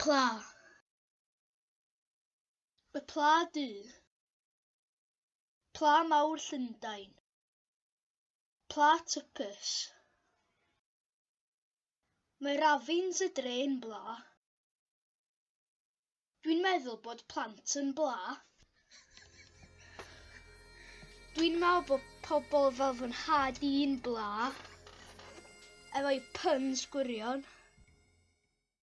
Pla. Y pla du. Pla mawr Llundain. Pla twpys. Mae rafins y dre'n bla. Dwi'n meddwl bod plant yn bla. Dwi'n meddwl bod pobl fel fy nhad i'n bla, efo'u puns gwirion.